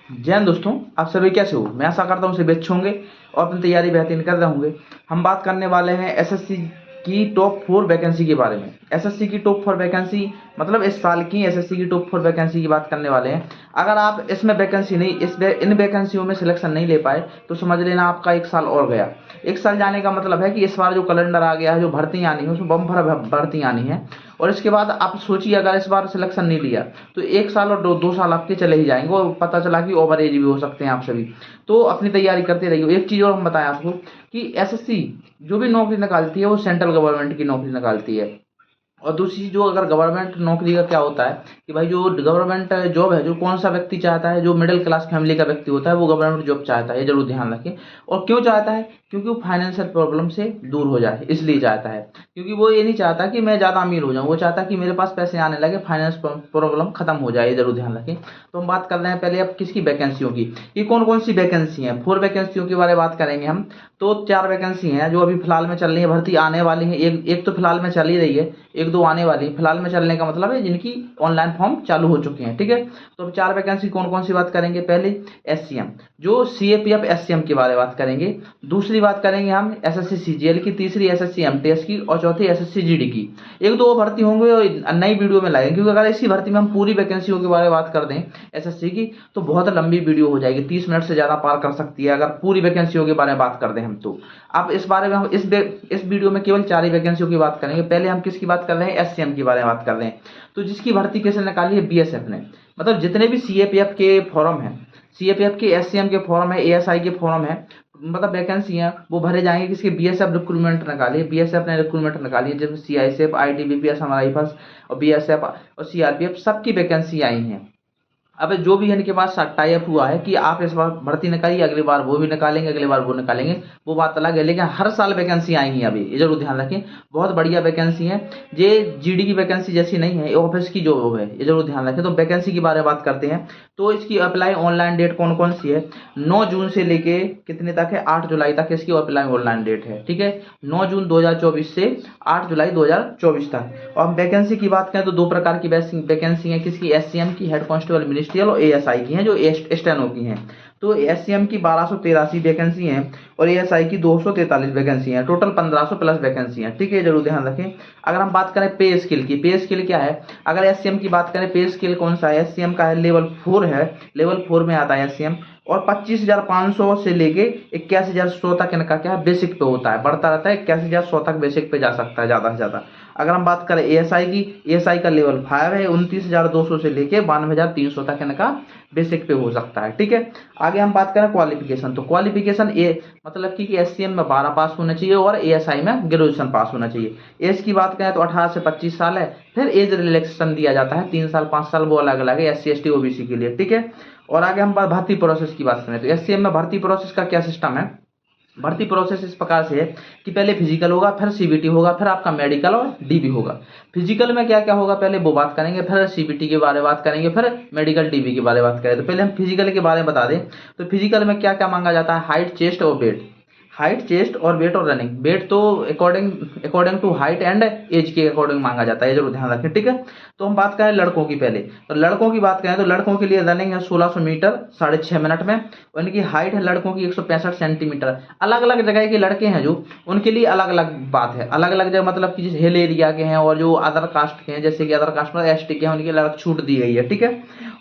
जय हिंद दोस्तों, आप सभी कैसे हो? मैं आशा करता हूँ सभी अच्छे होंगे और अपनी तैयारी बेहतरीन कर रहे होंगे। हम बात करने वाले हैं एसएससी की टॉप 4 वैकेंसी के बारे में। एसएससी की टॉप 4 वैकेंसी मतलब इस साल की एसएससी की टॉप 4 वैकेंसी की बात करने वाले हैं। अगर आप इसमें वैकेंसी नहीं इन वैकेंसियों में सिलेक्शन नहीं ले पाए तो समझ लेना आपका एक साल और गया। एक साल जाने का मतलब है कि इस बार जो कैलेंडर आ गया है, जो भर्ती आनी है उसमें बम्पर भर्ती आनी है। और इसके बाद आप सोचिए, अगर इस बार सिलेक्शन नहीं लिया तो एक साल और दो साल आपके चले ही जाएंगे और पता चला कि ओवर एज भी हो सकते हैं आप सभी। तो अपनी तैयारी करते रहिए। एक चीज़ और हम बताएं आपको कि एसएससी जो भी नौकरी निकालती है वो सेंट्रल गवर्नमेंट की नौकरी निकालती है। और दूसरी चीज़, जो अगर गवर्नमेंट नौकरी का क्या होता है कि भाई जो गवर्नमेंट जॉब है, जो कौन सा व्यक्ति चाहता है, जो मिडिल क्लास फैमिली का व्यक्ति होता है वो गवर्नमेंट जॉब चाहता है, ये जरूर ध्यान रखें। और क्यों चाहता है? क्योंकि वो फाइनेंशियल प्रॉब्लम से दूर हो जाए, इसलिए चाहता है। क्योंकि वो ये नहीं चाहता कि मैं ज़्यादा अमीर हो जाऊँ, वो चाहता है कि मेरे पास पैसे आने लगे, फाइनेंस प्रॉब्लम खत्म हो जाए, ये जरूर ध्यान रखें। तो हम बात कर रहे हैं पहले अब किसकी वैकेंसियों की। ये कौन कौन सी वैकेंसी हैं? 4 वैकेंसियों के बारे में बात करेंगे हम। तो 4 वैकेंसी हैं जो अभी फिलहाल में चल रही है, भर्ती आने वाली है। एक एक तो फिलहाल में चल ही रही है, एक दो आने वाली है। फिलहाल में चलने का मतलब है जिनकी ऑनलाइन फॉर्म चालू हो चुके हैं, ठीक है। तो अब 4 वैकेंसी कौन कौन सी बात करेंगे। पहले एससीएम, जो सीएपीएफ एससीएम के बारे में बात करेंगे। दूसरी बात करेंगे हम एसएससी सीजीएल की। तीसरी एसएससी एमटीएस की। और चौथी एसएससी जीडी की। एक दो भर्ती होंगे और नई वीडियो में लाएंगे, क्योंकि अगर इसी भर्ती में हम पूरी वैकेंसियों के बारे में बात कर दें एसएससी की तो बहुत लंबी वीडियो हो जाएगी, 30 मिनट से ज़्यादा पार कर सकती है अगर पूरी वैकेंसियों के बारे में बात कर दें हम तो। अब इस बारे में हम इस वीडियो में केवल 4 ही वैकेंसियों की बात करेंगे। पहले हम किसकी बात कर रहे हैं? एससीएम के बारे में बात कर रहे हैं। तो जिसकी भर्ती किसने निकाली है? बीएसएफ ने। मतलब जितने भी सीएपीएफ के फॉर्म हैं, सीएपीएफ के, एससीएम के फॉर्म है, एएसआई के फॉर्म है, मतलब वैकेंसी हैं, वो भरे जाएंगे। किसके? बीएसएफ रिक्रूटमेंट निकाली है, बीएसएफ ने रिक्रूटमेंट निकाली है, जिसमें सीआईएसएफ, आईटीबीपी, असम राइफल्स और बीएसएफ और सीआरपीएफ सबकी वैकेंसी आई हैं। अब जो भी इनके पास टाई अप हुआ है कि आप इस बार भर्ती निकालिए, अगली बार वो भी निकालेंगे, अगली बार वो निकालेंगे, वो बात अलग है। लेकिन हर साल वैकेंसी आएंगी अभी, ये जरूर ध्यान रखें। बहुत बढ़िया वैकेंसी है। ये जीडी की वैकेंसी जैसी नहीं है, ये ऑफिस की जो है, ये जरूर ध्यान रखें। तो वैकेंसी के बारे में बात करते हैं। तो इसकी अप्लाई ऑनलाइन डेट कौन कौन सी है? 9 जून से लेके कितने तक है? 8 जुलाई तक इसकी अप्लाई ऑनलाइन डेट है, ठीक है। 9 जून 2024 से 8 जुलाई 2024 तक। और हम वैकेंसी की बात करें तो दो प्रकार की वैकेंसी है। किसकी? एससीएम की, हेड कांस्टेबल मिनिस्ट्रियल, और एएसआई की हैं, जो स्टेनो की हैं। तो एससीएम की 1283 वैकेंसी हैं और एएसआई की 243 वैकेंसी हैं। टोटल 1500 प्लस वैकेंसी हैं, ठीक है, जरूर ध्यान रखें। अगर हम बात करें पे स्केल की, पे स्केल क्या है? अगर एससीएम की बात करें, पे स्केल कौन सा है? एससीएम का है लेवल 4 है, लेवल 4 में आता है एससीएम। और 25,500 से लेके 81,100 तक इनका क्या है? बेसिक पे होता है, बढ़ता रहता है। 81,100 तक बेसिक पे जा सकता है ज़्यादा से ज़्यादा। अगर हम बात करें एएसआई की, एएसआई का लेवल 5 है, 29,200 से लेके 92,300 तक इनका बेसिक पे हो सकता है, ठीक है। आगे हम बात करें क्वालिफिकेशन, तो क्वालिफिकेशन ए मतलब कि एससीएम में 12 पास होना चाहिए और एएसआई में ग्रेजुएशन पास होना चाहिए। एज की बात करें तो 18 से 25 साल है। फिर एज रिलैक्सेशन दिया जाता है, 3 साल 5 साल, वो अलग अलग है एससी एसटी ओबीसी के लिए, ठीक है। और आगे हम भर्ती प्रोसेस की बात करें तो एससीएम में भर्ती प्रोसेस का क्या सिस्टम है? भर्ती प्रोसेस इस प्रकार से है कि पहले फिजिकल होगा, फिर सीबीटी होगा, फिर आपका मेडिकल और डीबी होगा। फिजिकल में क्या क्या होगा पहले वो बात करेंगे, फिर सीबीटी के बारे में बात करेंगे, फिर मेडिकल डीबी के बारे में बात करें। तो पहले हम फिजिकल के बारे में बता दें। तो फिजिकल में क्या क्या मांगा जाता है? हाइट, चेस्ट और वेट। हाइट, चेस्ट और वेट और रनिंग। वेट तो according to height and age के अकॉर्डिंग मांगा जाता है, जरूर ध्यान रखें, ठीक है। तो हम बात करें लड़कों की पहले। तो लड़कों की बात करें तो लड़कों के लिए रनिंग है 1600 मीटर 6.5 मिनट में। और इनकी हाइट है लड़कों की 165 सेंटीमीटर। अलग अलग जगह के लड़के हैं जो, उनके लिए अलग अलग बात है। अलग अलग जगह मतलब कि जिस हिल एरिया के हैं और जो अदर कास्ट के हैं, जैसे कि अदर कास्ट में एसटी के हैं, उनके लिए अलग छूट दी गई है, ठीक है।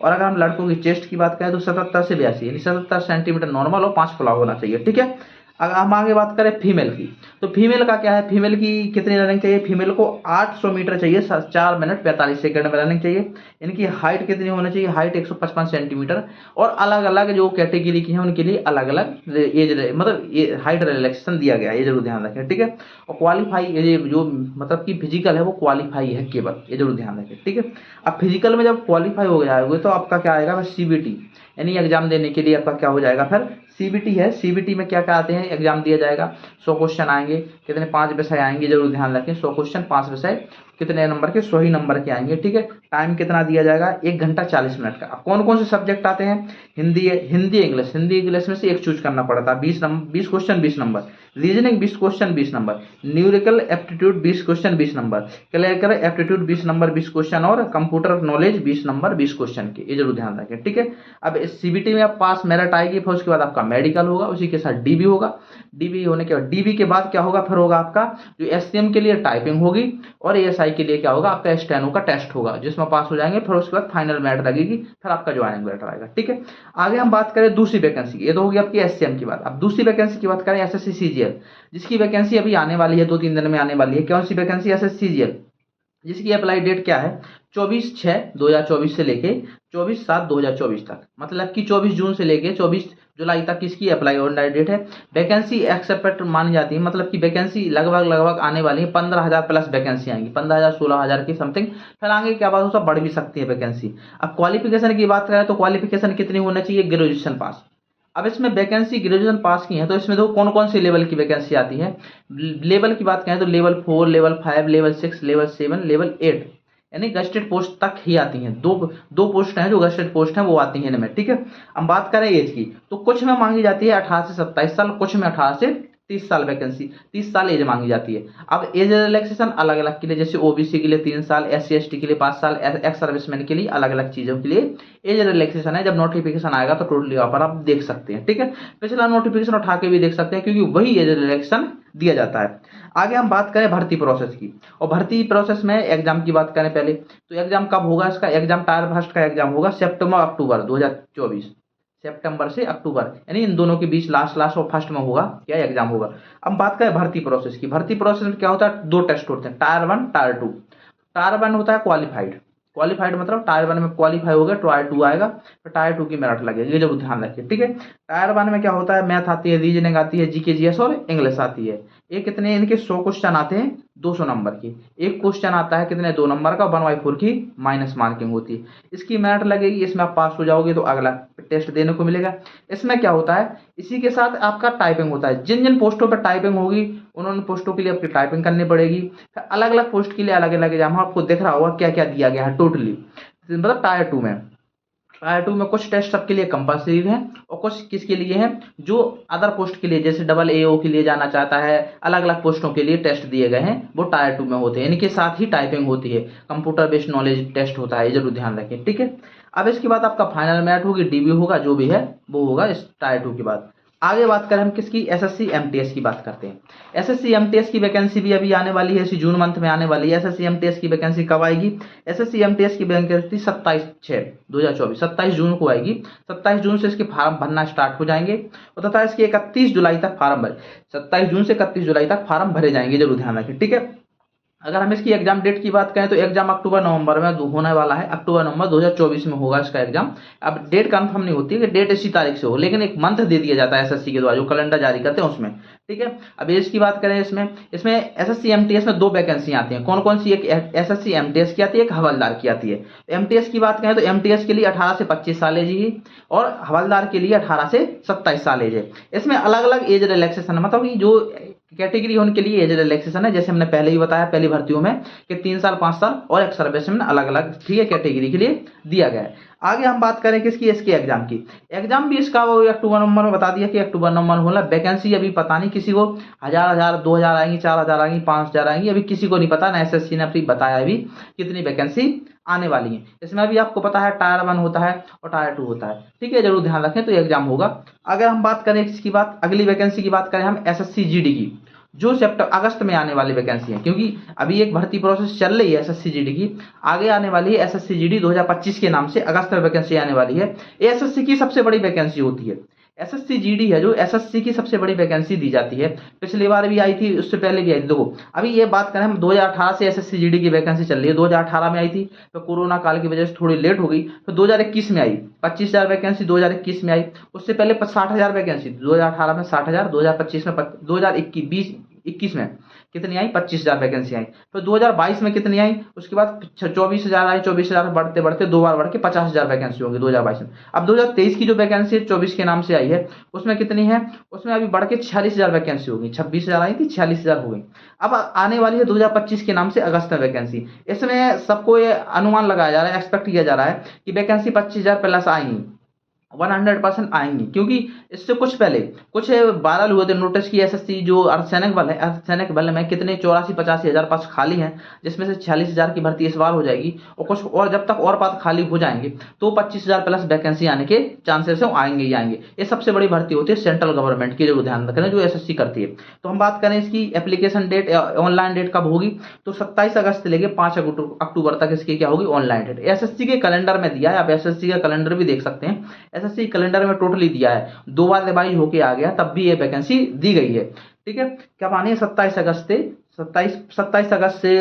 और अगर हम लड़कों की चेस्ट की बात करें तो 77 से 82 यानी 77 सेंटीमीटर नॉर्मल और 5 फुला होना चाहिए, ठीक है। अगर हम आगे बात करें फीमेल की, तो फीमेल का क्या है? फीमेल की कितनी रनिंग चाहिए? फीमेल को 800 मीटर चाहिए, 4 मिनट 45 सेकंड में रनिंग चाहिए। इनकी हाइट कितनी होनी चाहिए? Height 155 centimetre. और अलग अलग जो कैटेगरी की है उनके लिए अलग अलग एज मतलब हाइट रिलैक्सेशन दिया गया है, ये जरूर ध्यान रखें, ठीक है। और क्वालिफाई ये जो मतलब कि फिजिकल है वो क्वालिफाई है केवल, ये जरूर ध्यान रखें, ठीक है। अब फिजिकल में जब क्वालिफाई हो जाएगा तो आपका क्या आएगा? सीबीटी यानी एग्जाम देने के लिए आपका क्या हो जाएगा? फिर सीबीटी है। सीबीटी में क्या क्या आते हैं? एग्जाम दिया जाएगा, 100 क्वेश्चन आएंगे। कितने? 5 विषय आएंगे, जरूर ध्यान रखें, 100 क्वेश्चन 5 विषय। कितने नंबर के, 100 ही नंबर के आएंगे। ठीक है, टाइम कितना दिया जाएगा, 1 घंटा 40 मिनट का। अब कौन कौन से सब्जेक्ट आते हैं, हिंदी है, हिंदी इंग्लिश, हिंदी इंग्लिश में से एक चूज करना पड़ता है। 20 question 20 number, reasoning 20 question 20 number, numerical aptitude 20 question 20 number, clear aptitude 20 number 20 question, और कंप्यूटर नॉलेज 20 नंबर 20 क्वेश्चन के, ये जरूर ध्यान रखें। ठीक है, अब सीबीटी में आप पास मेरिट आएगी, फिर उसके बाद आपका मेडिकल होगा, उसी के साथ डीबी होगा। डीबी होने के बाद, डीबी के बाद क्या होगा, फिर होगा आपका जो एससीएम के लिए टाइपिंग होगी, और एएसआई के लिए क्या होगा, आपका स्टेनो का टेस्ट होगा, जिसमें पास हो जाएंगे, फिर उसके बाद फाइनल मेरिट लगेगी, फिर आपका ज्वाइनिंग लेटर आएगा। ठीक है, आगे हम बात करें दूसरी वैकेंसी की, ये तो होगी आपकी एससीएम की बात। अब दूसरी वैकेंसी की बात करें एसएससी सीजीएल, जिसकी वैकेंसी अभी आने वाली है, 2-3 दिन में आने वाली है। कौन सी वैकेंसी, एसएससी सीजीएल, जिसकी अप्लाई डेट क्या है, 24/6/2024 से लेके 24/7/2024 तक, मतलब कि 24 जून से लेके 24 जुलाई तक इसकी अप्लाई ऑन डेट है। वैकेंसी एक्सेप्ट मानी जाती है, मतलब कि वैकेंसी लगभग आने वाली है, 15,000 प्लस वैकेंसी आएंगी, 15,000 16,000 की समथिंग। फिर आगे क्या बात हो, सब बढ़ भी सकती है वैकेंसी। अब क्वालिफिकेशन की बात करें तो क्वालिफिकेशन कितनी होना चाहिए, ग्रेजुएशन पास। अब इसमें वैकेंसी ग्रेजुएशन पास की है, तो इसमें देखो कौन कौन सी लेवल की वैकेंसी आती है। लेवल की बात करें तो level 4, level 5, level 6, level 7, level 8, यानी गस्टेड पोस्ट तक ही आती हैं। दो पोस्ट हैं जो गस्टेड पोस्ट हैं, वो आती हैं इनमें। ठीक है, अब बात करें एज की, तो कुछ में मांगी जाती है 18 से 27 साल, कुछ में 18 से 30 साल वैकेंसी, 30 साल एज मांगी जाती है। अब एज रिलैक्सेशन अलग अलग के लिए, जैसे ओबीसी के लिए 3 साल, SC ST के लिए 5 साल, एक्स सर्विसमैन के लिए अलग अलग चीजों के लिए एज रिलैक्सेशन है। जब नोटिफिकेशन आएगा तो टोटली यहाँ पर आप देख सकते हैं। ठीक है, पिछला नोटिफिकेशन उठा के भी देख सकते हैं, क्योंकि वही एज रिलैक्सेशन दिया जाता है। आगे हम बात करें भर्ती प्रोसेस की, और भर्ती प्रोसेस में एग्जाम की बात करें पहले, तो एग्जाम कब होगा, इसका एग्जाम टायर फर्स्ट का एग्जाम होगा सितंबर-अक्टूबर 2024, सितंबर से अक्टूबर, यानी इन दोनों के बीच लास्ट और फर्स्ट में होगा क्या एग्जाम होगा। अब बात करें भर्ती प्रोसेस की, भर्ती प्रोसेस में क्या होता है, 2 टेस्ट होते हैं, टायर 1 टायर 2। टायर 1 होता है क्वालिफाइड मतलब टायर 1 में क्वालिफाई हो गया, टायर 2 आएगा, तो टायर 2 की मेरिट लगेगी, ये जरूर ध्यान रखिए। ठीक है, टायर 1 में क्या होता है, मैथ आती है, रीजनिंग आती है, जीके जीएस और इंग्लिश आती है। ये कितने, इनके 100 क्वेश्चन आते हैं 200 नंबर की, एक क्वेश्चन आता है कितने, 2 नंबर का, 1/4 की माइनस मार्किंग होती है, इसकी मेरिट लगेगी। इसमें आप पास हो जाओगे तो अगला टेस्ट देने को मिलेगा। इसमें क्या होता है, इसी के साथ आपका टाइपिंग होता है, जिन जिन पोस्टों पर टाइपिंग होगी उन पोस्टों के लिए आपकी टाइपिंग करनी पड़ेगी। अलग अलग पोस्ट के लिए अलग अलग एग्जाम, आपको दिख रहा होगा क्या क्या दिया गया है टोटली, मतलब टायर 2 में कुछ टेस्ट सबके लिए कंपलसरी हैं, और कुछ किसके लिए हैं, जो अदर पोस्ट के लिए, जैसे डबल AO के लिए जाना चाहता है, अलग अलग पोस्टों के लिए टेस्ट दिए गए हैं, वो टायर 2 में होते हैं। इनके साथ ही टाइपिंग होती है, कंप्यूटर बेस्ड नॉलेज टेस्ट होता है, ये जरूर ध्यान रखें। ठीक है, अब इसके बाद आपका फाइनल मेरिट होगी, डीबी होगा, जो भी है वो होगा इस टायर 2 के बाद। आगे बात करें हम किसकी, SSC MTS की बात करते हैं। SSC MTS की वैकेंसी भी अभी आने वाली है, इसी जून मंथ में आने वाली है। SSC MTS की वैकेंसी कब आएगी, SSC MTS की वैकेंसी 27/6/2024, 27 जून को आएगी। 27 जून से इसके फॉर्म भरना स्टार्ट हो जाएंगे, और तथा इसके 31 जुलाई तक फॉर्म भरे, 27 जून से 31 जुलाई तक फॉर्म भरे जाएंगे, जरूर ध्यान रखें। ठीक है, अगर हम इसकी एग्जाम डेट की बात करें तो एग्जाम अक्टूबर-नवंबर में होने वाला है, अक्टूबर-नवंबर 2024 में होगा इसका एग्जाम। अब डेट कंफर्म नहीं होती है कि डेट इसी तारीख से हो, लेकिन एक मंथ दे दिया जाता है एसएससी के द्वारा, जो कैलेंडर जारी करते हैं उसमें। ठीक है, अब एज की बात करें, इसमें एसएससी एमटीएस में 2 वैकेंसी आती हैं। कौन कौन सी, एक एसएससी एमटीएस की आती है, एक हवलदार की आती है। एमटीएस की बात करें तो एमटीएस के लिए 18 से 25 साल एज ही, और हवलदार के लिए 18 से 27 साल एज है। इसमें अलग अलग एज रिलैक्सेशन, मतलब कि जो कैटेगरी उनके लिए एज रिलैक्सेशन है, जैसे हमने पहले ही बताया पहली भर्तियों में कि 3 साल 5 साल और एक सर्विस में अलग अलग, ठीक है, कैटेगरी के लिए दिया गया है। आगे हम बात करें किसकी, इसके एग्जाम की। एग्जाम भी इसका वो अक्टूबर नवंबर में बता दिया कि अक्टूबर नवंबर में होला। वैकेंसी अभी पता नहीं, किसी को 1000 2000 आएंगी, 4000 आएंगी, 5000 आएंगी, अभी किसी को नहीं पता, ना एसएससी ने अभी बताया अभी कितनी वैकेंसी आने वाली है। इसमें अभी आपको पता है टायर 1 होता है और टायर 2 होता है, ठीक है, जरूर ध्यान रखें, तो एग्जाम होगा। अगर हम बात करें इसकी बात, अगली वैकेंसी की बात करें हम एसएससी जीडी की, जो अगस्त में आने वाली वैकेंसी है, क्योंकि अभी एक भर्ती प्रोसेस चल रही है एसएससी जीडी की, आगे आने वाली है एसएससी जीडी 2025 के नाम से, अगस्त में वैकेंसी आने वाली है। ये एसएससी की सबसे बड़ी वैकेंसी होती है। एसएससी जीडी है जो एसएससी की सबसे बड़ी वैकेंसी दी जाती है। पिछली बार भी आई थी, उससे पहले भी आई थी। देखो अभी ये बात करें हम, 2018 से एसएससी जीडी की वैकेंसी चल रही है। 2018 में आई थी, तो कोरोना काल की वजह से थोड़ी लेट हो गई, तो 2021 में आई 25,000 वैकेंसी, 2021 में आई। उससे पहले 60,000 वैकेंसी, 2018 में 60,000, 2025 में 2021 21 में कितनी आई, 25,000 वैकेंसी आई। फिर 2022 में कितनी आई, उसके बाद 24,000 आई। 24,000 बढ़ते बढ़ते 2 बार बढ़ के 50,000 वैकेंसी होगी 2022 में। अब 2023 की जो वैकेंसी 24 के नाम से आई है, उसमें कितनी है, उसमें अभी बढ़ के 46,000 वैकेंसी होगी। 26,000 आई थी, 46,000 हो गई। अब आने वाली है 2025 के नाम से अगस्त में वैकेंसी। इसमें सबको ये अनुमान लगाया जा रहा है, एक्सपेक्ट किया जा रहा है कि वैकेंसी 25,000 प्लस आएंगी, 100% आएंगी। क्योंकि इससे कुछ पहले कुछ वायरल हुए थे नोटिस की, एसएससी जो अर्धसैनिक बल है, अर्धसैनिक बल में कितने 84-85 हज़ार पद खाली हैं, जिसमें से 46,000 की भर्ती इस बार हो जाएगी। और कुछ और जब तक और पद खाली हो जाएंगे तो 25,000 प्लस वैकेंसी आने के चांसेस है, आएंगे ही आएंगे। ये सबसे बड़ी भर्ती होती है सेंट्रल गवर्नमेंट की, जो ध्यान रखना, जो एसएससी करती है। तो हम बात करें इसकी एप्लीकेशन डेट, ऑनलाइन डेट कब होगी, तो 27 अगस्त से लेकर 5 अक्टूबर तक इसकी क्या होगी, ऑनलाइन डेट। एसएससी के कैलेंडर में दिया है, आप एसएससी का कैलेंडर भी देख सकते हैं। एसएससी कैलेंडर में टोटली दिया है, 2 बार रिवाइज होके आ गया, तब भी ये वैकेंसी दी गई है। ठीक है, कब आनी है, 27 अगस्त से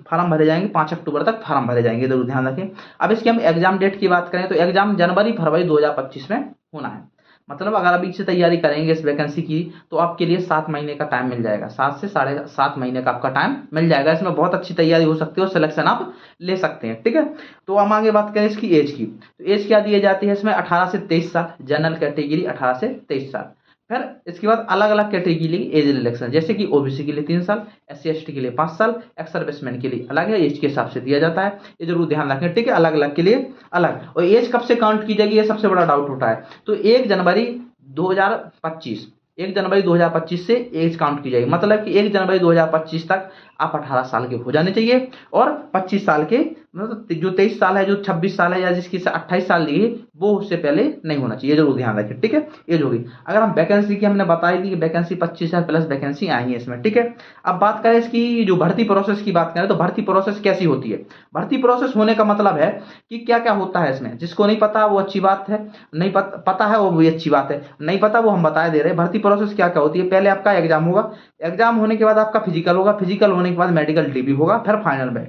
फॉर्म भरे जाएंगे, 5 अक्टूबर तक फॉर्म भरे जाएंगे, जरूर ध्यान रखें। अब इसकी हम एग्जाम डेट की बात करें तो एग्जाम जनवरी फरवरी 2025 में होना है। मतलब अगर अभी से तैयारी करेंगे इस वैकेंसी की तो आपके लिए 7 महीने का टाइम मिल जाएगा, 7 से 7.5 महीने का आपका टाइम मिल जाएगा। इसमें बहुत अच्छी तैयारी हो सकती है और सिलेक्शन आप ले सकते हैं। ठीक है, तो हम आगे बात करें इसकी एज की, तो एज क्या दी जाती है इसमें, 18 से 23 साल, जनरल कैटेगरी 18 से 23 साल। फिर इसके बाद अलग अलग कैटेगरी के लिए एज रिलैक्सेशन, जैसे कि ओबीसी के लिए 3 साल, एससी एसटी के लिए 5 साल, एक्स सर्विसमैन के लिए अलग है, एज के हिसाब से दिया जाता है, ये जरूर ध्यान रखें। ठीक है, अलग अलग के लिए अलग। और एज कब से काउंट की जाएगी, ये सबसे बड़ा डाउट होता है। तो 1 जनवरी 2025 से एज काउंट की जाएगी। मतलब कि 1 जनवरी 2025 तक आप 18 साल के हो जाने चाहिए, और 25 साल के, मतलब जो 23 साल है, जो 26 साल है, या जिसकी 28 साल ली है, वो उससे पहले नहीं होना चाहिए, जरूर ध्यान रखें। ठीक है, एज होगी। अगर हम वैकेंसी की, हमने बताई थी कि वैकेंसी 25,000 प्लस वैकेंसी आई है इसमें। ठीक है, अब बात करें इसकी जो भर्ती प्रोसेस की बात करें तो भर्ती प्रोसेस कैसी होती है। भर्ती प्रोसेस होने का मतलब है कि क्या क्या होता है इसमें। जिसको नहीं पता वो अच्छी बात है, नहीं पता है वो भी अच्छी बात है, नहीं पता वो हम बता दे रहे हैं। भर्ती प्रोसेस क्या क्या होती है, पहले आपका एग्जाम होगा, एग्जाम होने के बाद आपका फिजिकल होगा, फिजिकल होने के बाद मेडिकल डीबी होगा, फिर फाइनल में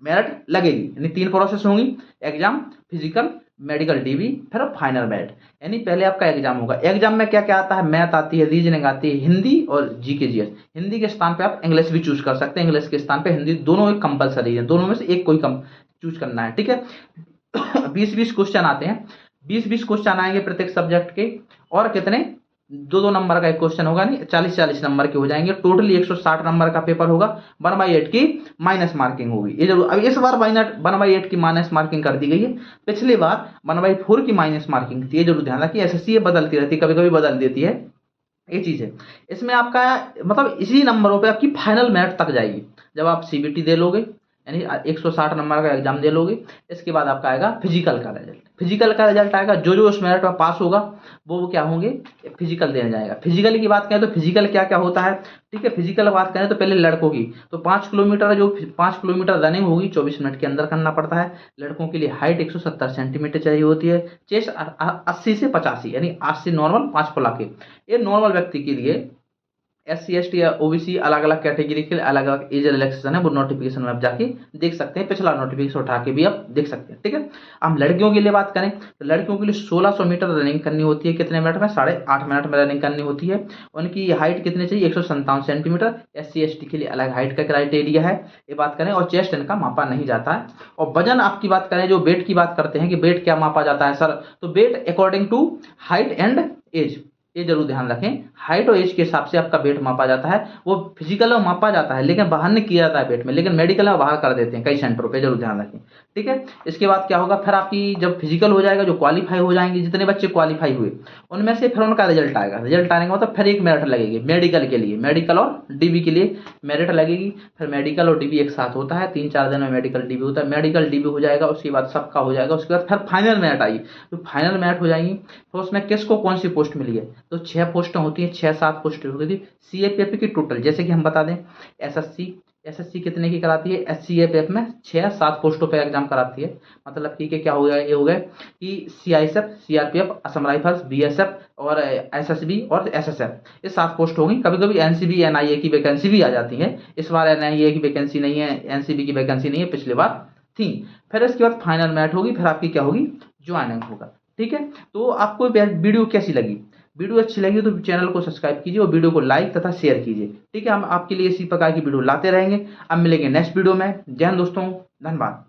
मेरिट लगेगी। यानी 3 प्रोसेस होंगी, एग्जाम, फिजिकल, मेडिकल डीबी, फिर फाइनल मेरिट। यानी पहले आपका एग्जाम होगा। एग्जाम में क्या क्या आता है, मैथ आती है, रीजनिंग आती है, हिंदी और जीके जीएस। हिंदी के स्थान पे आप इंग्लिश भी चूज कर सकते हैं, इंग्लिश के स्थान पे हिंदी, दोनों एक कंपलसरी है, दोनों में से एक कोई कम चूज करना है। ठीक है, 20-20 क्वेश्चन आते हैं, 20-20 क्वेश्चन आएंगे प्रत्येक सब्जेक्ट के, और कितने, 2-2 नंबर का एक क्वेश्चन होगा, नहीं 40-40 नंबर के हो जाएंगे। टोटली 160 नंबर का पेपर होगा। 1/8 की माइनस मार्किंग होगी, ये जरूर। अब इस बार 1/8 की माइनस मार्किंग कर दी गई है, पिछली बार 1/4 की माइनस मार्किंग थी, ये जरूर ध्यान रखिए। एसएससी ये बदलती रहती है, कभी कभी बदल देती है, ये चीज है। इसमें आपका मतलब इसी नंबरों पे आपकी फाइनल मेरिट तक जाएगी, जब आप सीबीटी दे लोगे, यानी 160 नंबर का एग्जाम दे लोगे। इसके बाद आपका आएगा फिजिकल का रिजल्ट। फिजिकल का रिजल्ट आएगा, जो जो उस मेरिट में पास होगा वो क्या होंगे, फिजिकल देने जाएगा। फिजिकल की बात करें तो फिजिकल क्या क्या होता है। ठीक है, फिजिकल बात करें तो पहले लड़कों की, तो 5 किलोमीटर, जो 5 किलोमीटर रनिंग होगी 24 मिनट के अंदर करना पड़ता है। लड़कों के लिए हाइट 170 सेंटीमीटर चाहिए होती है, चेस्ट 80 से 85, यानी 80 नॉर्मल, 5 फुला के। ये नॉर्मल व्यक्ति के लिए। एससी एसटी या ओबीसी अलग अलग कैटेगरी के लिए अलग अलग एज रिलैक्सेशन है, वो नोटिफिकेशन में आप जाके देख सकते हैं, पिछला नोटिफिकेशन उठा के भी आप देख सकते हैं। ठीक है, हम लड़कियों के लिए बात करें तो लड़कियों के लिए 1600 मीटर रनिंग करनी होती है, कितने मिनट में, 8.5 मिनट में रनिंग करनी होती है। उनकी हाइट कितनी चाहिए, 157 सेंटीमीटर। एससी एसटी के लिए अलग हाइट का क्राइटेरिया है, ये बात करें। और चेस्ट इनका मापा नहीं जाता है। और वजन आपकी बात करें, जो वेट की बात करते हैं कि वेट क्या मापा जाता है सर, तो weight according to height and age, ये जरूर ध्यान रखें। हाइट और एज के हिसाब से आपका वेट मापा जाता है। वो फिजिकल में मापा जाता है लेकिन बाहर नहीं किया जाता है वेट में, लेकिन मेडिकल में बाहर कर देते हैं कई सेंटरों पे, जरूर ध्यान रखें। ठीक है, इसके बाद क्या होगा, फिर आपकी जब फिजिकल हो जाएगा, जो क्वालिफाई हो जाएंगे, जितने बच्चे क्वालिफाई हुए उनमें से फिर उनका रिजल्ट आएगा। रिजल्ट आने के बाद फिर एक मेरिट लगेगी मेडिकल के लिए, मेडिकल और डीबी के लिए मेरिट लगेगी। फिर मेडिकल और डीबी एक साथ होता है, 3-4 दिन में मेडिकल डीबी होता है। मेडिकल डीबी हो जाएगा, उसके बाद सबका हो जाएगा। उसके बाद फिर फाइनल मेरिट आएगी, तो फाइनल मेरिट हो जाएंगी। तो उसमें किसको कौन सी पोस्ट मिली है, तो 6 पोस्टें होती है, 6-7 पोस्टें होती थी सीएपीएफ की टोटल। जैसे कि हम बता दें, एसएससी कितने की कराती है, सीएपीएफ में 6-7 पोस्टों पे एग्जाम कराती है। मतलब कि क्या हो गया, ये हो गया कि CISF, CRPF, Assam rifles, BSF और एसएसबी और एसएसएफ, ये 7 पोस्ट होंगी। कभी कभी एनसीबी एनआईए की वैकेंसी भी आ जाती है। इस बार एनआईए की वैकेंसी नहीं है, एनसीबी की वैकेंसी नहीं है, पिछली बार थी। फिर इसके बाद फाइनल मैट होगी, फिर आपकी क्या होगी, ज्वाइनिंग होगा। ठीक है, तो आपको वीडियो कैसी लगी, वीडियो अच्छी लगी तो चैनल को सब्सक्राइब कीजिए और वीडियो को लाइक तथा शेयर कीजिए। ठीक है, हम आपके लिए इसी प्रकार की वीडियो लाते रहेंगे। अब मिलेंगे नेक्स्ट वीडियो में। जय हिंद दोस्तों, धन्यवाद।